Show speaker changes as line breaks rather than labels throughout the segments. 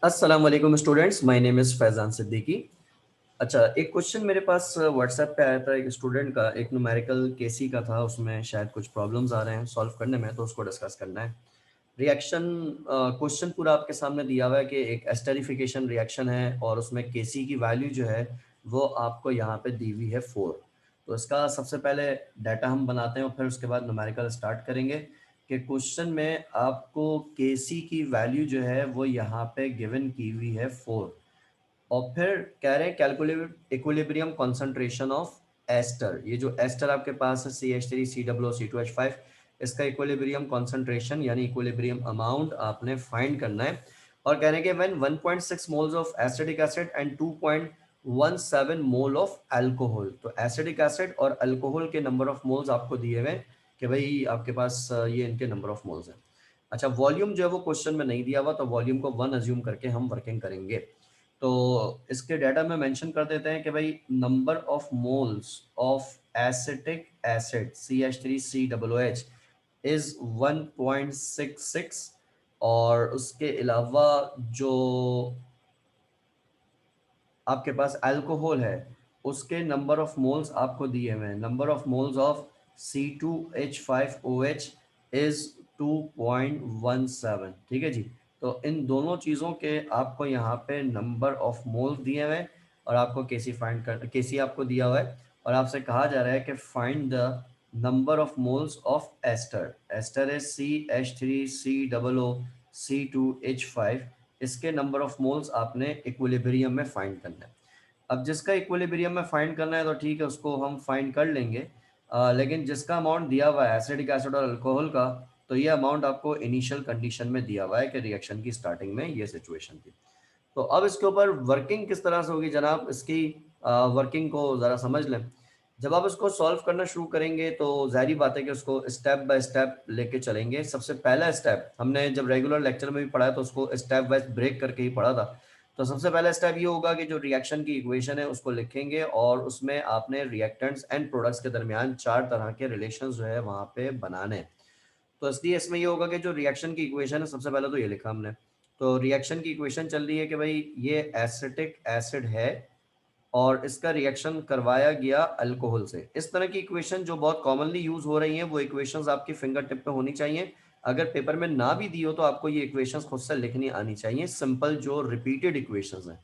अस्सलाम वालेकुम students, my name is Faizan Siddiqui. अच्छा, एक क्वेश्चन मेरे पास व्हाट्सएप पे आया था एक स्टूडेंट का, एक न्यूमेरिकल केसी का था, उसमें शायद कुछ प्रॉब्लम्स आ रहे हैं सॉल्व करने में, तो उसको डिस्कस करना है। रिएक्शन क्वेश्चन पूरा आपके सामने दिया हुआ है कि एक एस्टरिफिकेशन रिएक्शन है और उसमें केसी की वैल्यू जो है वो आपको यहाँ पे दी हुई है 4। तो इसका सबसे पहले डाटा हम बनाते हैं और फिर उसके बाद न्यूमेरिकल स्टार्ट करेंगे कि क्वेश्चन में आपको केसी की वैल्यू जो है वो यहाँ पे गिवन की हुई है 4 और फिर कह रहे हैं calculate equilibrium concentration of ester. ये जो एस्टर आपके पास है CH3 COO C2H5, इसका इक्विलिब्रियम कंसंट्रेशन यानी इक्विलिब्रियम अमाउंट आपने फाइंड करना है। और कह रहे हैं कि when 1.6 moles of acetic acid and 2.17 mole of alcohol, तो एसिटिक एसिड और अल्कोहल के नंबर ऑफ मोल्स आपको दिए हुए कि भाई आपके पास ये इनके नंबर ऑफ मोल्स हैं। अच्छा, वॉल्यूम जो है वो क्वेश्चन में नहीं दिया हुआ, तो वॉल्यूम को 1 अज्यूम करके हम वर्किंग करेंगे। तो इसके डाटा में मेंशन कर देते हैं कि भाई number of moles of acetic acid CH3COOH is 1.66 और उसके अलावा जो आपके पास अल्कोहल है उसके नंबर ऑफ मोल्स आपको दिए हुए हैं। Number of moles of C2H5OH is 2.17। ठीक है जी। तो इन दोनों चीज़ों के आपको यहाँ पे नंबर ऑफ मोल्स दिए हुए हैं और आपको केसी आपको दिया हुआ है और आपसे कहा जा रहा है कि find the number of moles of ester. Ester is CH3COOC2H5, इसके नंबर ऑफ मोल्स आपने इक्विलिब्रियम में फाइंड करना है। अब जिसका इक्विलिब्रियम में फाइंड करना है तो ठीक है, उसको हम फाइंड कर लेंगे। लेकिन जिसका अमाउंट दिया हुआ है एसिडिक एसिड और अल्कोहल का, तो ये अमाउंट आपको इनिशियल कंडीशन में दिया हुआ है कि रिएक्शन की स्टार्टिंग में ये सिचुएशन थी। तो अब इसके ऊपर वर्किंग किस तरह से होगी जनाब, इसकी वर्किंग को ज़रा समझ लें। जब आप इसको सॉल्व करना शुरू करेंगे तो ज़ाहिर बात है कि उसको स्टेप बाय स्टेप लेके चलेंगे। सबसे पहला स्टेप हमने जब रेगुलर लेक्चर में भी पढ़ा है तो उसको स्टेप बाय ब्रेक करके ही पढ़ा था। तो सबसे पहला स्टेप ये होगा कि जो रिएक्शन की इक्वेशन है उसको लिखेंगे और उसमें आपने रिएक्टेंट्स एंड प्रोडक्ट्स के दरमियान 4 तरह के रिलेशंस जो है वहाँ पे बनाने हैं। तो इसलिए इसमें ये होगा कि जो रिएक्शन की इक्वेशन है, सबसे पहले तो ये लिखा हमने। तो रिएक्शन की इक्वेशन चल रही है कि भाई ये एसिटिक एसिड है और इसका रिएक्शन करवाया गया अल्कोहल से। इस तरह की इक्वेशन जो बहुत कॉमनली यूज हो रही हैं वो इक्वेशंस आपकी फिंगर टिप पे होनी चाहिए। अगर पेपर में ना भी दी हो तो आपको ये इक्वेशंस खुद से लिखनी आनी चाहिए, सिंपल जो रिपीटेड इक्वेशंस हैं।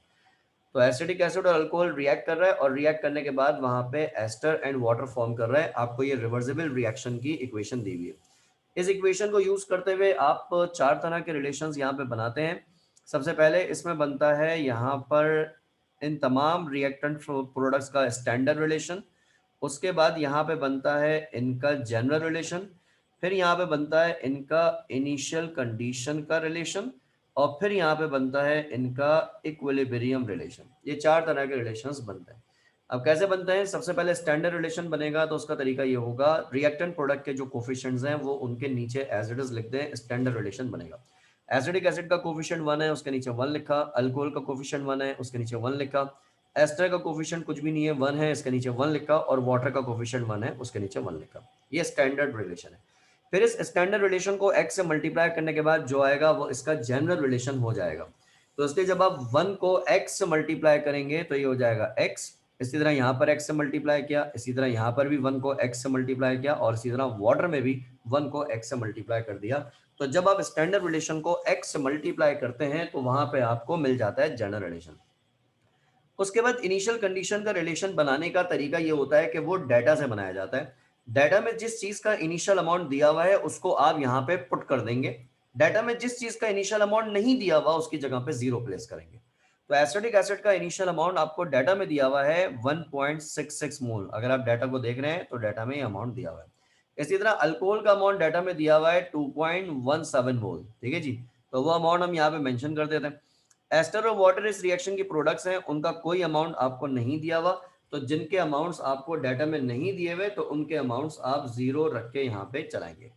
तो एसिटिक एसिड और अल्कोहल रिएक्ट कर रहा है और रिएक्ट करने के बाद वहां पे एस्टर एंड वाटर फॉर्म कर रहा है। आपको ये रिवर्सिबल रिएक्शन की इक्वेशन दी हुई है। इस इक्वेशन को यूज करते हुए आप 4 तरह के रिलेशंस यहाँ पे बनाते हैं। सबसे पहले इसमें बनता है यहाँ पर इन तमाम रिएक्टेंट प्रोडक्ट्स का स्टैंडर्ड रिलेशन। उसके बाद यहाँ पे बनता है इनका जनरल रिलेशन। फिर यहाँ पे बनता है इनका इनिशियल कंडीशन का रिलेशन और फिर यहाँ पे बनता है इनका इक्विलिब्रियम रिलेशन। ये 4 तरह के रिलेशंस बनते हैं। अब कैसे बनते हैं, सबसे पहले स्टैंडर्ड रिलेशन बनेगा तो उसका तरीका ये होगा, रिएक्टेंट प्रोडक्ट के जो कोफिशिएंट्स हैं वो उनके नीचे एज इट इज लिख दें, स्टैंडर्ड रिलेशन बनेगा। एसिडिक एसिड का कोफिशिएंट 1 है, उसके नीचे 1 लिखा। अल्कोहल का कोफिशिएंट 1 है, उसके नीचे 1 लिखा। एस्टर का कोफिशिएंट कुछ भी नहीं है, 1 है, इसके नीचे 1 लिखा। और वाटर का कोफिशिएंट 1 है, उसके नीचे 1 लिखा। ये स्टैंडर्ड रिलेशन है। फिर इस स्टैंडर्ड रिलेशन को x से मल्टीप्लाई करने के बाद जो आएगा वो इसका जनरल रिलेशन हो जाएगा। तो इसलिए जब आप 1 को x से मल्टीप्लाई करेंगे तो ये हो जाएगा x। इसी तरह यहाँ पर x से मल्टीप्लाई किया, इसी तरह यहाँ पर भी 1 को x से मल्टीप्लाई किया और इसी तरह वाटर में भी 1 को x से मल्टीप्लाई कर दिया। तो जब आप स्टैंडर्ड रिलेशन को x से मल्टीप्लाई करते हैं तो वहां पे आपको मिल जाता है जनरल रिलेशन। उसके बाद इनिशियल कंडीशन का रिलेशन बनाने का तरीका ये होता है कि वो डाटा से बनाया जाता है। डाटा में जिस चीज का इनिशियल अमाउंट दिया हुआ है उसको आप यहाँ पे पुट कर देंगे। डाटा में जिस चीज का इनिशियल अमाउंट नहीं दिया हुआ उसकी जगह पे 0 प्लेस करेंगे। तो एसिटिक एसिड का इनिशियल अमाउंट आपको डाटा में दिया हुआ है 1.66 मोल। अगर आप डाटा को देख रहे हैं तो डाटा में ये अमाउंट दिया हुआ है। इसी तरह अल्कोहल का अमाउंट डाटा में दिया हुआ है 2.17 मोल। ठीक है जी। तो वो अमाउंट हम यहाँ पे मेंशन कर देते हैं। एस्टर और वाटर इस रिएक्शन की प्रोडक्ट्स हैं, उनका कोई अमाउंट आपको नहीं दिया हुआ। तो जिनके अमाउंट्स आपको डाटा में नहीं दिए हुए तो उनके अमाउंट्स आप 0 रख के यहाँ पे चलाएंगे।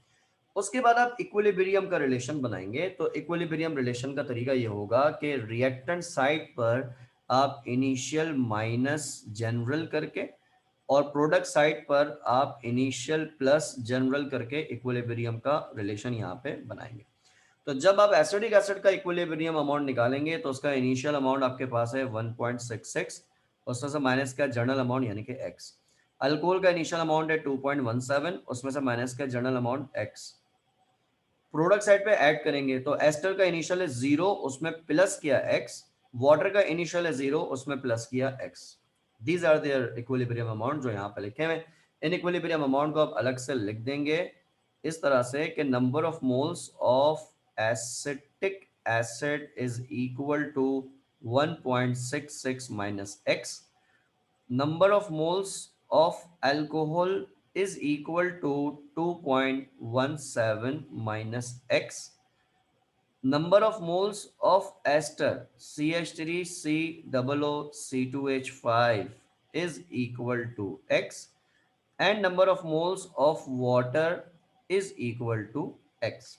उसके बाद आप इक्विलिब्रियम का रिलेशन बनाएंगे। तो इक्विलिब्रियम रिलेशन का तरीका ये होगा कि रिएक्टेंट साइड पर आप इनिशियल माइनस जनरल करके और प्रोडक्ट साइड पर आप इनिशियल प्लस जनरल करके इक्विलिब्रियम का रिलेशन यहाँ पे बनाएंगे। तो जब आप एसिडिक एसिड का इक्विलिब्रियम अमाउंट निकालेंगे तो उसका इनिशियल अमाउंट आपके पास है 1.66, उसमें से माइनस का जर्नल अमाउंट यानी कि x। अल्कोहल का इनिशियल अमाउंट है 2.17, उसमें से माइनस का journal amount x। Product side पे ऐड करेंगे तो एस्टर का इनिशियल है 0, उसमें प्लस किया x, वाटर का इनिशियल है 0, उसमें प्लस किया x। These are their equilibrium amount जो यहाँ पे लिखे हुए। इन इक्विलिब्रियम अमाउंट को आप अलग से लिख देंगे इस तरह से कि number of moles of acetic acid is equal to 1.66 minus x, number of moles of alcohol is equal to 2.17 minus x, number of moles of ester CH3COOC2H5 is equal to x, and number of moles of water is equal to x।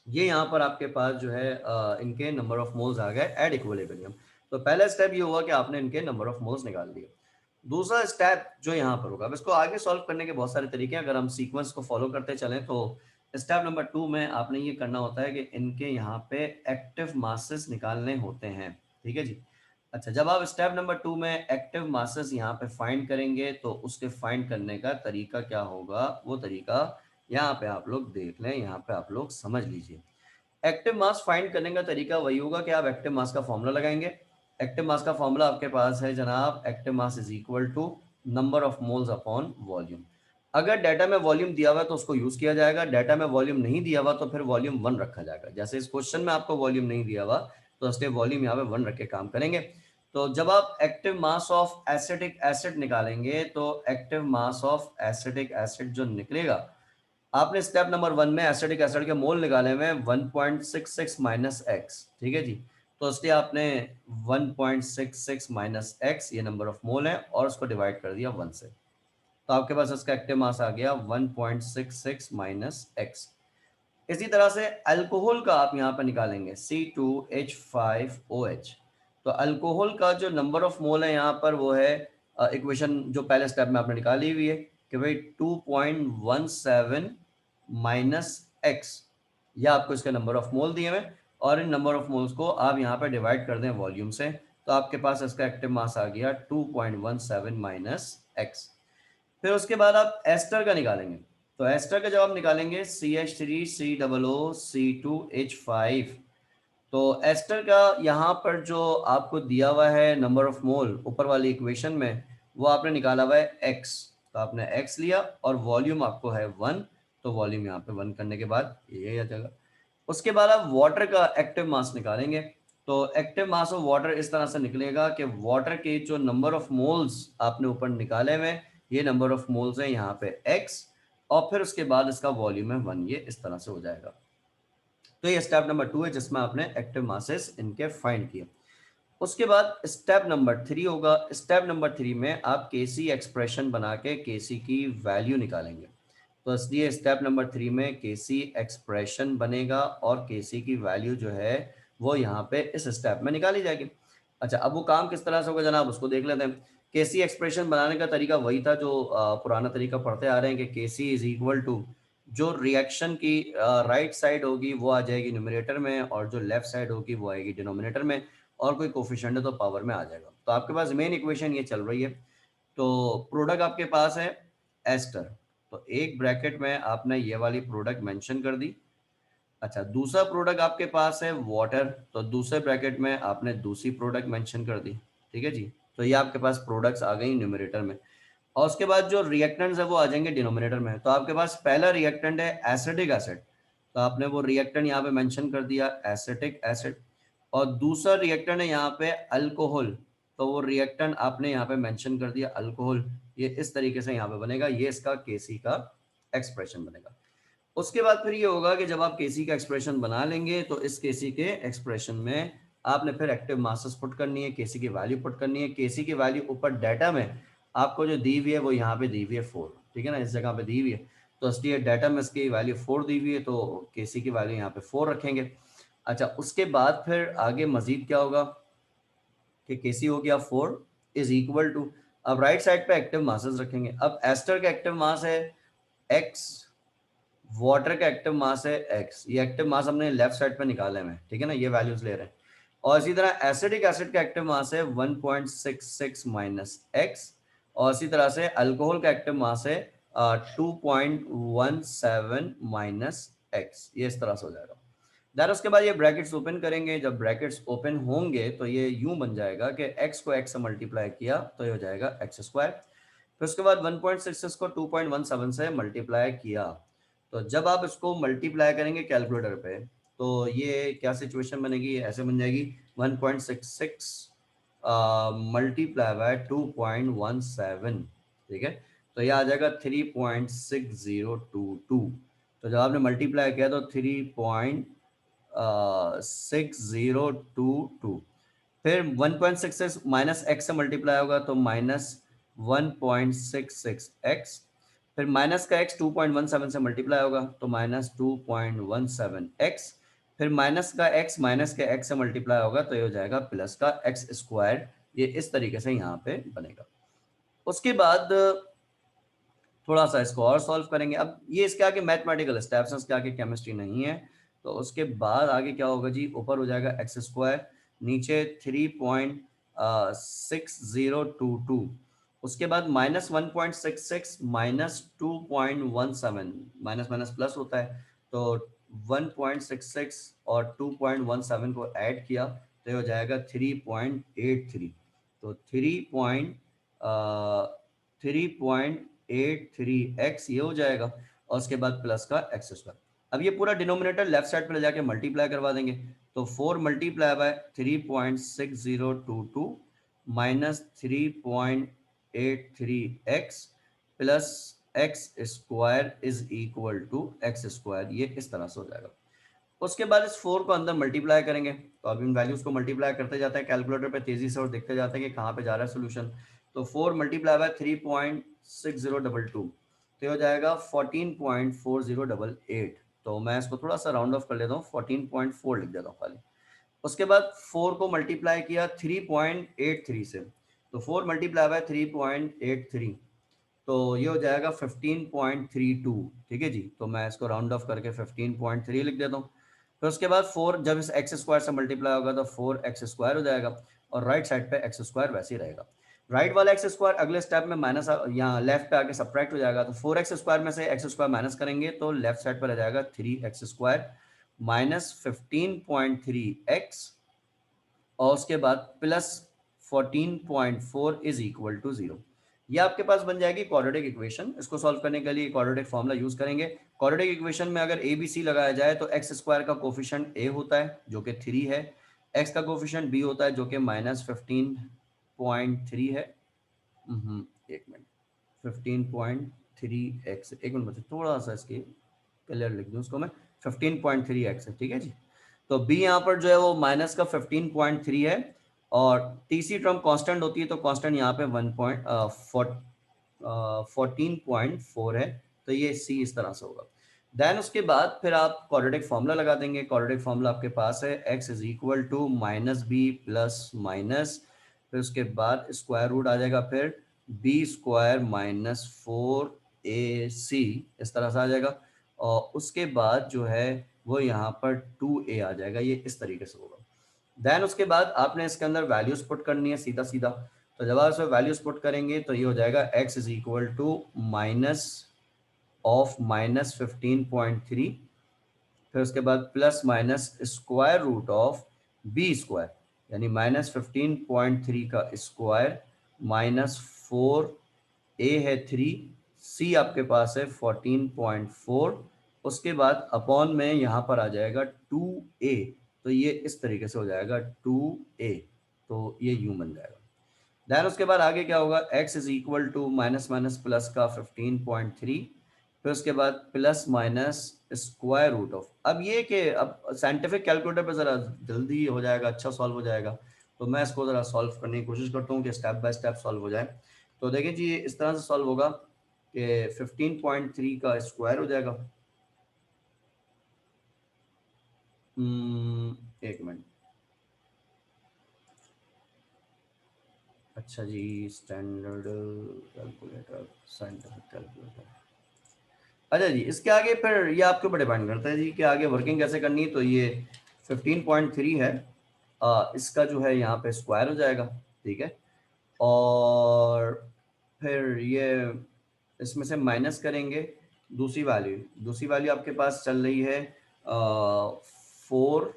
ये यहाँ पर आपके पास जो है इनके number of moles आ गए at equilibrium. तो पहला स्टेप ये हुआ कि आपने इनके नंबर ऑफ मोल्स निकाल दिए। दूसरा स्टेप जो यहाँ पर होगा, अब इसको आगे सॉल्व करने के बहुत सारे तरीके हैं, अगर हम सीक्वेंस को फॉलो करते चलें तो स्टेप नंबर 2 में आपने ये करना होता है कि इनके यहाँ पे एक्टिव मासेस निकालने होते हैं। ठीक है जी। अच्छा, जब आप स्टेप नंबर 2 में एक्टिव मासेस यहाँ पे फाइंड करेंगे तो उसके फाइंड करने का तरीका क्या होगा, वो तरीका यहाँ पे आप लोग देख लें, यहाँ पे आप लोग समझ लीजिए। एक्टिव मास फाइंड करने का तरीका वही होगा कि आप एक्टिव मास का फॉर्मूला लगाएंगे। एक्टिव मास का फॉर्मूला आपके पास है जनाब, active mass is equal to number of moles upon volume. अगर डाटा में वॉल्यूम दिया हुआ है तो उसको यूज किया जाएगा, डाटा में वॉल्यूम नहीं दिया हुआ तो फिर वॉल्यूम 1 रखा जाएगा। जैसे इस क्वेश्चन में आपको वॉल्यूम नहीं दिया हुआ तो इसलिए वॉल्यूम यहाँ पे 1 रख के काम करेंगे। तो जब आप active mass of acetic acid निकालेंगे तो active mass of acetic acid जो निकलेगा, आपने स्टेप नंबर 1 में एसिटिक एसिड के मोल निकाले हुए 1.66 माइनस एक्स। ठीक है जी। तो इसलिए आपने 1.66 माइनस एक्स ये नंबर ऑफ मोल है और उसको डिवाइड कर दिया 1 से, तो आपके पास इसका एक्टिव मास आ गया 1.66 माइनस एक्स। इसी तरह से अल्कोहल का आप यहाँ पर निकालेंगे C2H5OH। तो अल्कोहल का जो नंबर ऑफ मोल है यहाँ पर वो है इक्वेशन जो पहले स्टेप में आपने निकाली हुई है कि भाई 2.17 माइनस एक्स, या आपको इसके नंबर ऑफ मोल दिए हुए और इन नंबर ऑफ मोल्स को आप यहाँ पे डिवाइड कर दें वॉल्यूम से, तो आपके पास इसका एक्टिव मास आ गया 2.17 माइनस एक्स। फिर उसके बाद आप एस्टर का निकालेंगे। तो एस्टर का जब आप निकालेंगे CH3COOC2H5, तो एस्टर का यहाँ पर जो आपको दिया हुआ है नंबर ऑफ मोल ऊपर वाली इक्वेशन में, वो आपने निकाला हुआ है x। तो आपने x लिया और वॉल्यूम आपको है 1, तो वॉल्यूम यहाँ पे 1 करने के बाद ये आ जाएगा। उसके बाद आप वाटर का एक्टिव मास निकालेंगे। तो एक्टिव मास ऑफ वाटर इस तरह से निकलेगा कि वाटर के जो नंबर ऑफ मोल्स आपने ऊपर निकाले हुए, ये नंबर ऑफ मोल्स है यहाँ पे x, और फिर उसके बाद इसका वॉल्यूम है 1, ये इस तरह से हो जाएगा। तो ये स्टेप नंबर 2 है जिसमें आपने एक्टिव मासेस इनके फाइंड किए। उसके बाद स्टेप नंबर 3 होगा। स्टेप नंबर 3 में आप केसी एक्सप्रेशन बना के केसी की वैल्यू निकालेंगे। तो इसलिए स्टेप नंबर 3 में केसी एक्सप्रेशन बनेगा और केसी की वैल्यू जो है वो यहाँ पे इस स्टेप में निकाली जाएगी। अच्छा, अब वो काम किस तरह से होगा जनाब, उसको देख लेते हैं। केसी एक्सप्रेशन बनाने का तरीका वही था जो पुराना तरीका पढ़ते आ रहे हैं कि केसी इज इक्वल टू जो रिएक्शन की राइट साइड होगी वो आ जाएगी न्यूमरेटर में और जो लेफ्ट साइड होगी वो आएगी डिनोमिनेटर में, और कोई कोफिशिएंट है तो पावर में आ जाएगा। तो आपके पास मेन इक्वेशन ये चल रही है। तो प्रोडक्ट आपके पास है एस्टर, तो एक ब्रैकेट में आपने ये वाली प्रोडक्ट मेंशन कर दी। अच्छा, दूसरा प्रोडक्ट आपके पास है वाटर, तो दूसरे ब्रैकेट में आपने दूसरी प्रोडक्ट मेंशन कर दी। ठीक है जी। तो ये आपके पास प्रोडक्ट्स आ गई न्यूमरेटर में, और उसके बाद जो रिएक्टेंट्स है वो आ जाएंगे डिनोमिनेटर में। तो आपके पास पहला रिएक्टेंट है एसिटिक एसिड, तो आपने वो रिएक्टेंट यहाँ पे मेंशन कर दिया एसिटिक एसिड, और दूसरा रिएक्टेंट है यहाँ पे अल्कोहल, तो वो रिएक्टेंट आपने यहाँ पे मेंशन कर दिया अल्कोहल। ये इस तरीके से यहाँ पे बनेगा, ये इसका केसी का एक्सप्रेशन बनेगा। उसके बाद फिर ये होगा कि जब आप केसी का एक्सप्रेशन बना लेंगे तो इस केसी के एक्सप्रेशन में आपने फिर एक्टिव मासेस पुट करनी है, केसी की वैल्यू पुट करनी है। केसी की वैल्यू ऊपर डाटा में आपको जो दी हुई है वो यहाँ पे दी हुई है 4, ठीक है ना, इस जगह पे दी हुई है। तो इसलिए डाटा में इसकी वैल्यू 4 दी हुई है, तो केसी की वैल्यू यहाँ पे 4 रखेंगे। अच्छा, उसके बाद फिर आगे मजीद क्या होगा कि केसी हो गया 4 इज इक्वल टू, अब राइट साइड पे एक्टिव मासेस रखेंगे। अब एस्टर का एक्टिव मास है x वाटर का एक्टिव मास है x, ये एक्टिव मास हमने लेफ्ट साइड पे निकाले हैं, ठीक है ना, ये वैल्यूज ले रहे हैं। और इसी तरह एसिडिक एसिड का एक्टिव मास है 1.66 माइनस एक्स, और इसी तरह से अल्कोहल का एक्टिव मास है 2.17 माइनस एक्स, ये इस तरह से हो जाएगा। देन उसके बाद ये ब्रैकेट्स ओपन करेंगे, जब ब्रैकेट्स ओपन होंगे तो ये यूं बन जाएगा कि x को x से मल्टीप्लाई किया तो ये हो जाएगा एक्स स्क्वायर, फिर उसके बाद 1.66 को 2.17 से मल्टीप्लाई किया। तो जब आप इसको मल्टीप्लाई करेंगे कैलकुलेटर पे तो ये क्या सिचुएशन बनेगी, ऐसे बन जाएगी 1.66 मल्टीप्लाई बाय 2.17, ठीक है, तो ये आ जाएगा 3.6022। तो जब आपने मल्टीप्लाई किया तो 3.6022, फिर 1.66 माइनस एक्स से मल्टीप्लाई होगा तो माइनस 1.66x, फिर माइनस का x 2.17 से मल्टीप्लाई होगा तो माइनस 2.17x, फिर माइनस का x माइनस के x से मल्टीप्लाई होगा तो ये हो जाएगा प्लस का एक्स स्क्वायर। ये इस तरीके से यहाँ पे बनेगा। उसके बाद थोड़ा सा इसको और सॉल्व करेंगे। अब ये इसके आगे मैथमेटिकल स्टेप्स हैं, इसके आगे केमिस्ट्री नहीं है। तो उसके बाद आगे क्या होगा जी, ऊपर हो जाएगा एक्स स्क्वायर, नीचे 3.6022, उसके बाद minus 1.66 minus 2.17, minus minus plus होता है तो 1.66 और 2.17 को ऐड किया तो ये हो जाएगा 3.83। तो 3.83x ये हो जाएगा, और उसके बाद प्लस का एक्स स्क्वायर। अब ये पूरा डिनोमिनेटर लेफ्ट साइड पे ले जाके मल्टीप्लाई करवा देंगे, तो 4 multiply by 3.6022 minus 3.83x plus x square is equal to x square, ये इस तरह से हो जाएगा। उसके बाद इस 4 को अंदर मल्टीप्लाई करेंगे, तो अब इन वैल्यूज को मल्टीप्लाई करते जाते हैं कैलकुलेटर पे तेजी से और देखते जाते हैं कि कहाँ पे जा रहा है सोल्यूशन। तो 4 मल्टीप्लाई बाय 3.6022 तो ये हो जाएगा 14.4088। तो मैं इसको थोड़ा सा राउंड ऑफ कर लेता हूँ, 14.4 लिख देता हूँ खाली। उसके बाद 4 को मल्टीप्लाई किया 3.83 से, तो 4 मल्टीप्लाई बाय 3.83 तो ये हो जाएगा 15.32, ठीक है जी। तो मैं इसको राउंड ऑफ करके 15.3 लिख देता हूँ। फिर उसके बाद 4 जब इस एक्स स्क्वायर से मल्टीप्लाई होगा तो 4x स्क्वायर हो जाएगा, और राइट साइड पे एक्स स्क्वायर वैसे ही रहेगा। राइट वाला एक्स स्क्वायर अगले स्टेप में माइनस यहाँ लेफ्ट पे आके सब्ट्रैक्ट हो जाएगा, तो 4x स्क्वायर में से एक्स स्क्वायर माइनस करेंगे तो लेफ्ट साइड पर रह जाएगा 3x स्क्वायर माइनस 15.3x, और उसके बाद प्लस 14.4 इज इक्वल टू 0। ये आपके पास बन जाएगी क्वाड्रेटिक इक्वेशन। इसको सॉल्व करने के लिए क्वाड्रेटिक फॉर्मूला यूज करेंगे। क्वाड्रेटिक इक्वेशन में अगर ए बी सी लगाया जाए तो एक्स स्क्वायर का कोफिशिएंट ए होता है जो कि 3 है, एक्स का कोफिशिएंट बी होता है जो कि माइनस 15.3 है। एक मिनट, 15.3x, एक मिनट बच्चे थोड़ा सा इसकी क्लियर लिख दूँ उसको मैं, 15.3x है, ठीक है जी। तो b यहाँ पर जो है वो माइनस का 15.3 है, और तीसरी टर्म कांस्टेंट होती है तो कांस्टेंट यहाँ पे 14.4 है, तो ये c इस तरह से होगा। देन उसके बाद फिर आप क्वाड्रेटिक फॉर्मूला लगा देंगे। क्वाड्रेटिक फॉर्मूला आपके पास है x is equal to minus b plus minus, फिर उसके बाद स्क्वायर रूट आ जाएगा, फिर बी स्क्वायर माइनस 4ac इस तरह से आ जाएगा, और उसके बाद जो है वो यहाँ पर 2a आ जाएगा, ये इस तरीके से होगा। देन उसके बाद आपने इसके अंदर वैल्यूज पुट करनी है सीधा सीधा। तो जब आप इसमें वैल्यूज पुट करेंगे तो ये हो जाएगा x is equal to minus of minus 15.3, फिर उसके बाद plus minus square root of b square, यानी माइनस 15.3 का स्क्वायर माइनस 4a है 3, c आपके पास है 14.4, उसके बाद अपॉन में यहाँ पर आ जाएगा 2a, तो ये इस तरीके से हो जाएगा 2a, तो ये यूं बन जाएगा। देन उसके बाद आगे क्या होगा, x is equal to minus minus plus का 15.3, फिर उसके बाद plus minus square root of, अब ये कि अब साइंटिफिक कैलकुलेटर पे ज़रा जल्दी हो जाएगा, अच्छा सॉल्व हो जाएगा, तो मैं इसको ज़रा सॉल्व करने की कोशिश करता हूँ कि स्टेप बाय स्टेप सॉल्व हो जाए। तो देखिए जी इस तरह से सॉल्व होगा कि 15.3 का स्क्वायर हो जाएगा, एक मिनट, अच्छा जी, स्टैंडर्ड कैलकुलेटर, साइंटिफिक कैलकुलेटर, अच्छा जी, इसके आगे फिर ये आपके ऊपर डिपेंड करता है जी कि आगे वर्किंग कैसे करनी है। तो ये 15.3 है, इसका जो है यहाँ पे स्क्वायर हो जाएगा, ठीक है। और फिर ये इसमें से माइनस करेंगे दूसरी वैल्यू आपके पास चल रही है 4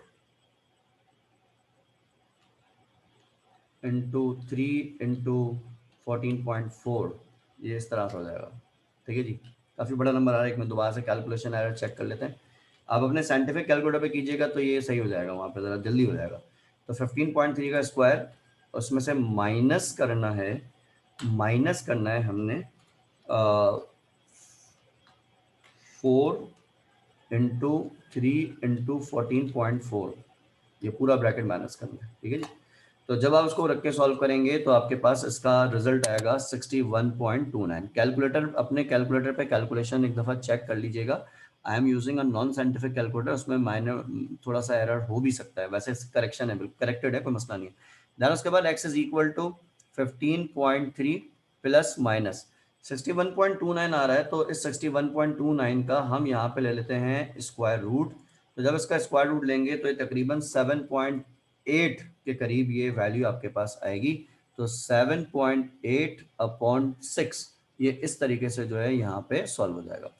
इंटू 3 इंटू 14.4, ये इस तरह से हो जाएगा, ठीक है जी। काफ़ी बड़ा नंबर आ रहा है, एक मिनट दोबारा से कैलकुलेशन एरर चेक कर लेते हैं। आप अपने साइंटिफिक कैलकुलेटर पे कीजिएगा तो ये सही हो जाएगा, वहाँ पे ज़रा जल्दी हो जाएगा। तो 15.3 का स्क्वायर, उसमें से माइनस करना है हमने 4 इंटू 3 इंटू 14.4, ये पूरा ब्रैकेट माइनस करना है, ठीक है जी। तो जब आप उसको रख के सॉल्व करेंगे तो आपके पास इसका रिजल्ट आएगा 61.29। कैलकुलेटर, अपने कैलकुलेटर पे कैलकुलेशन एक दफ़ा चेक कर लीजिएगा। I am using a non scientific calculator, उसमें माइनर थोड़ा सा एरर हो भी सकता है, वैसे करेक्शन है, बिल्कुल करेक्टेड है, कोई मसला नहीं है। देन उसके बाद x is equal to 15.3 plus minus 61.29 आ रहा है, तो इस 61.29 का हम यहाँ पे ले लेते हैं स्क्वायर रूट। तो जब इसका स्क्वायर रूट लेंगे तो ये तकरीबन 7.8 के करीब ये वैल्यू आपके पास आएगी। तो 7.8 अपॉन 6, ये इस तरीके से जो है यहाँ पे सॉल्व हो जाएगा।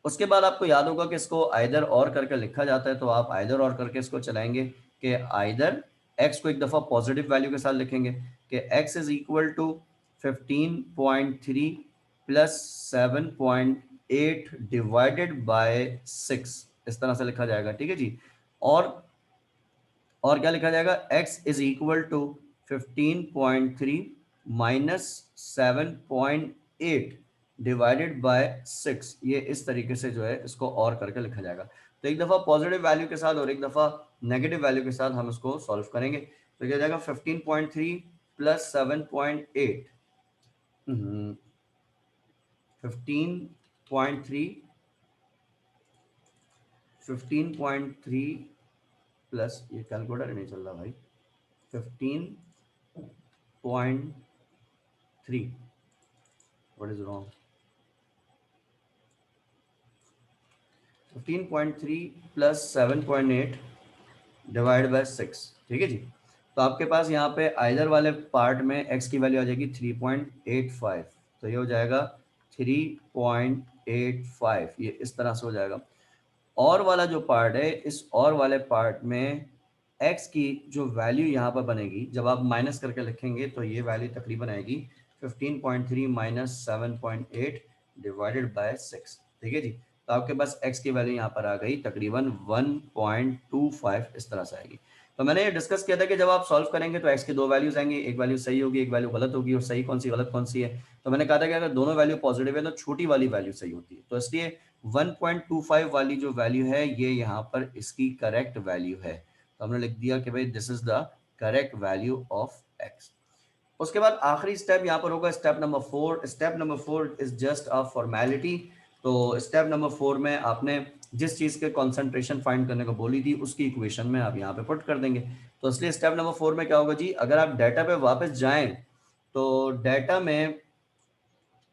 उसके बाद आपको याद होगा कि इसको आइदर और करके लिखा जाता है, तो आप आइदर और करके इसको चलाएंगे कि आइदर x को एक दफ़ा पॉजिटिव वैल्यू के साथ लिखेंगे कि x is equal to 15.3 plus 7.8 divided by 6, इस तरह से लिखा जाएगा, ठीक है जी। और क्या लिखा जाएगा, x is equal to 15.3 minus 7.8 divided by 6, ये इस तरीके से जो है इसको और करके लिखा जाएगा। तो एक दफ़ा पॉजिटिव वैल्यू के साथ और एक दफ़ा नेगेटिव वैल्यू के साथ हम इसको सॉल्व करेंगे। तो क्या जाएगा 15.3 प्लस 7.8, 15.3 प्लस, ये कैलकुलेटर नहीं चल रहा भाई, 15.3, what is wrong, 15.3 plus 7.8 divide by 6, ठीक है जी। तो आपके पास यहाँ पे आइदर वाले पार्ट में x की वैल्यू आ जाएगी 3.85, तो ये हो जाएगा 3.85, ये इस तरह से हो जाएगा। और वाला जो पार्ट है, इस और वाले पार्ट में x की जो वैल्यू यहाँ पर बनेगी, जब आप माइनस करके लिखेंगे तो ये वैल्यू तकरीबन आएगी 15.3 माइनस 7.8 डिवाइडेड बाय 6, ठीक है जी। तो आपके पास x की वैल्यू यहाँ पर आ गई तकरीबन 1.25, इस तरह से आएगी। तो मैंने ये डिस्कस किया था कि जब आप सॉल्व करेंगे तो x की दो वैल्यूज आएंगी, एक वैल्यू सही होगी, एक वैल्यू गलत होगी, और सही कौन सी गलत कौन सी है। तो मैंने कहा था कि अगर दोनों वैल्यू पॉजिटिव है तो छोटी वाली वैल्यू सही होती है, तो इसलिए 1.25 वाली जो वैल्यू है ये यहाँ पर इसकी करेक्ट वैल्यू है। तो हमने लिख दिया कि भाई this is the correct value of x। उसके बाद आखिरी स्टेप यहाँ पर होगा step number 4। Step number 4 is just a formality. तो स्टेप नंबर 4 में आपने जिस चीज़ के कॉन्सेंट्रेशन फाइंड करने को बोली थी उसकी इक्वेशन में आप यहाँ पे पुट कर देंगे। तो इसलिए स्टेप नंबर 4 में क्या होगा जी, अगर आप डाटा पे वापस जाएं तो डाटा में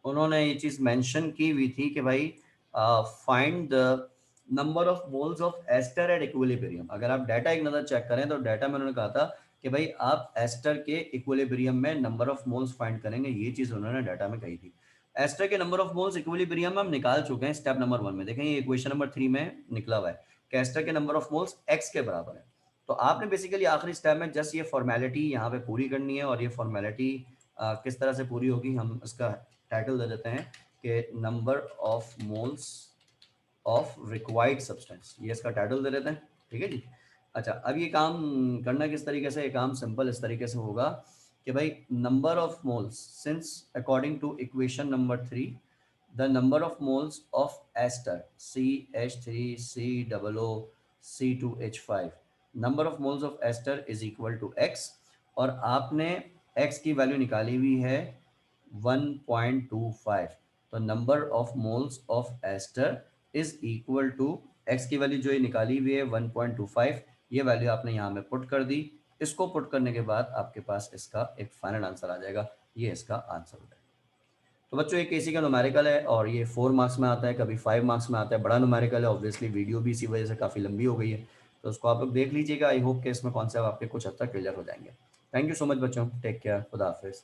उन्होंने ये चीज़ मेंशन की हुई थी कि भाई find the number of moles of ester at equilibrium. अगर आप डाटा एक नज़र चेक करें तो डाटा में उन्होंने कहा था कि भाई आप एस्टर के इक्विलिब्रियम में नंबर ऑफ मोल्स फाइंड करेंगे, ये चीज़ उन्होंने डाटा में कही थी। एस्टर के नंबर ऑफ मोल्स इक्विलिब्रियम में हम निकाल चुके हैं स्टेप नंबर 1 में, देखें ये इक्वेशन नंबर 3 में निकला हुआ है कि एस्टर के नंबर ऑफ मोल्स एक्स के बराबर है। तो आपने बेसिकली आखिरी स्टेप में जस्ट ये फॉर्मेलिटी यहाँ पे पूरी करनी है, और ये फॉर्मेलिटी किस तरह से पूरी होगी, हम इसका टाइटल दे देते हैं कि number of moles of required substance, ये इसका टाइटल दे देते हैं, ठीक है जी। अच्छा, अब ये काम करना किस तरीके से, ये काम सिंपल इस तरीके से होगा कि भाई number of moles, since according to equation number 3 the number of moles of ester CH3COO C2H5, number of moles of ester is equal to x, और आपने x की वैल्यू निकाली हुई है 1.25। तो number of moles of ester is equal to x की value जो ये निकाली हुई है 1.25, ये वैल्यू आपने यहाँ में पुट कर दी। इसको पुट करने के बाद आपके पास इसका एक फाइनल आंसर आ जाएगा, ये इसका आंसर हो जाएगा। तो बच्चों एक केसी का न्यूमेरिकल है और ये 4 मार्क्स में आता है, कभी 5 मार्क्स में आता है, बड़ा न्यूमेरिकल है। ऑब्वियसली वीडियो भी इसी वजह से काफ़ी लंबी हो गई है, तो उसको आप लोग देख लीजिएगा। आई होप कि इसमें कॉन्सेप्ट आपके कुछ हद तक क्लियर हो जाएंगे। थैंक यू सो मच बच्चों, टेक केयर, खुदा हाफिज़।